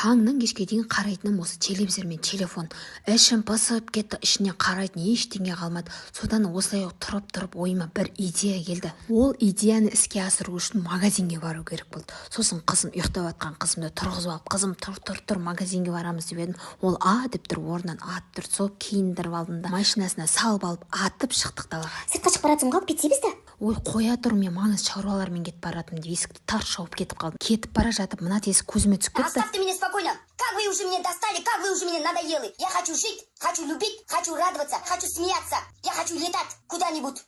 таңнан кешке дейін қарайтыным осы телевизор мен телефон. Ішім пысып кетті, ішіне қарайтын ештеңе қалмады. Содан осылай тұрып ойыма бір идея келді. Ол идеяны іске асыру үшін магазинге бару керек болды. Сосын қызым ұйықтап жатқан қызымды тұрғызып алып, қызым тұр, магазинге барамыз деп едім. Ол деп тұр, орнынан атып тұр. Сол киіндіріп алдым да машинасына салып алып атып шықтық далаға. Сыртқа шығып баратсың ғой, кетсе бізді. Ой, қоя тұр, мен маңыз шаруалармен кетіп баратым деп есікті тарс жауып кетіп қалдым. Кетіп бара жатып мына тесік көзіме түсіп кетті. Оставьте меня спокойно. Как вы уже меня достали, как вы уже меня надоели. Я хочу жить, хочу любить, хочу радоваться, хочу смеяться. Я хочу летать куда-нибудь.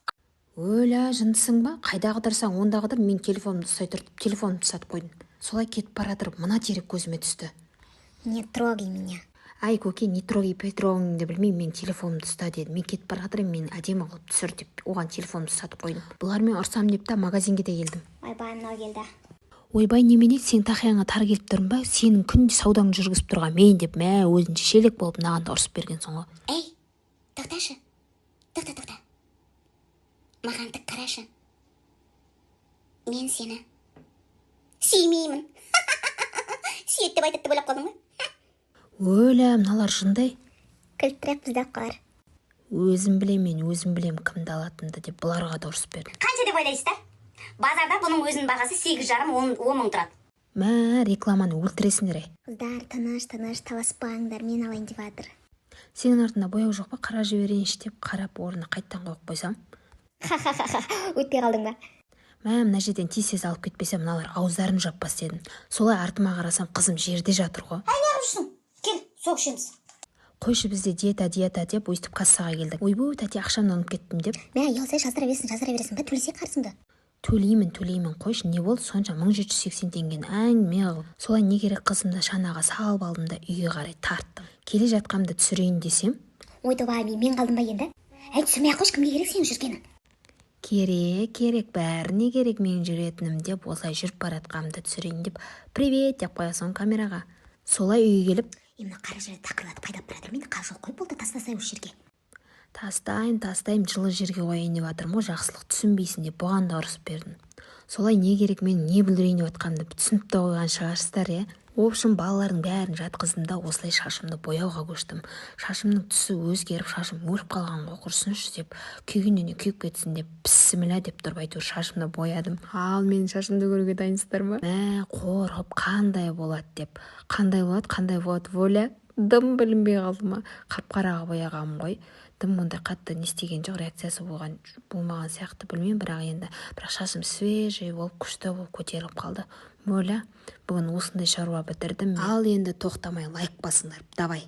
Өлә, жындысың ба? Қайда қыдырсаң, онда қыдыр. Мен телефонымды ұстай тұрып, телефонымды сатып қойдым. Солай кетіп бара тұрып, мына терек көзіме түсті. Не трогай меня. Ай, көке, не трогай, Петровыңды білмеймін, мен телефонымды ұста деді. Мен кетіп бара жатырмын, мен әдемі қылып түсір деп, оған телефонымды сатып қойдым. Бұлармен ұрсам деп та магазинге де келдім. Ойбай, мынау келді. Ойбай, немене, сен тақияңа тар келіп тұрмын ба? Сенің күнде саудаңды жүргізіп тұрған мен деп, өзінше шелек болып маған да ұрсып берген ғой. Ей, тоқташы. Тоқта. Маған тік қарашы. Мен сені сүймеймін. Сүйет деп айтады деп ойлап қалдың ба? Өлә, мыналар жындай. Кілттірек бізді қалар. Өзім білем кімді алатынды деп бұларға да ұрсып бердім. Қанша деп ойлайсыздар? Базарда бұның өзінің бағасы 8,5-10 мың тұрады. Рекламаны өлтіресіңдер. Қыздар, тыныш, таласпаңдар, мен алайын деп жатыр. Сенің артында бояу жоқ па? Қара жіберейінші деп қарап орнына қайттан қойып қойсам. Өтпей қалдың ба? Мына жерден тез алып кетпесем, мыналар ауыздарын жаппас дедім. Солай артыма қарасам, қызым жерде жатыр ғой. Неғылшын? Кел, соқ ішеміз. Қойшы, бізде диета деп өйстіп кассаға келдік. Ойбу, тәте, ақшамды ұмытып кеттім деп. Ұялсай жаздыра бересің ба? Төлесе қарсыңды. Төлеймін. Қойшы, не болды? Сонша 1780 теңгені әңгіме қылып. Солай не керек, қызымды шанаға салып алдым да үйге қарай тарттым. Келе жатқанымда түсірейін десем. Ой, тоба, мен қалдым ба енді? Түсірмей-ақ қойшы, кімге керек сенің жүргенің? Керек, бәріне керек мен жүретінім деп, осылай жүріп баратқанымда түсірейін деп, привет деп қоясың камераға. Солай үйге келіп, Мына қара жерде тақырлатып қайдап баратыр, мен қажыл қой болды, тастасай осы жерге. Тастайым, жылы жерге қояйын деп жатырмын ғой, жақсылық түсінбейсің деп бұған да ұрысып бердім. Солай не керек, мен не бүлдірейін деп жатқанымды түсініп те қойған шығарсыздар, Общем, балалардың бәрін жатқыздым да осылай шашымды бояуға көштім. Шашымның түсі өзгеріп, шашым өліп қалған ғой, құрсыншы деп, күйгеніне күйіп кетсін деп, піссімілә деп тұрып айтыр шашымды боядым. Ал менің шашымды көруге дайынсыздар ма? Қорқып, қандай болады деп. Қандай болады, воля, дым білінбей қалды ма? Қап-қараға бояғам ғой. Дым мұндай қатты не істеген жоқ, реакциясы болмаған сияқты білмеймін, бірақ шашым свежий болып, күшті болып көтеріліп қалды. Воля, бүгін осындай шаруа бітірдім. Ал енді тоқтамай лайк басыңдар, давай.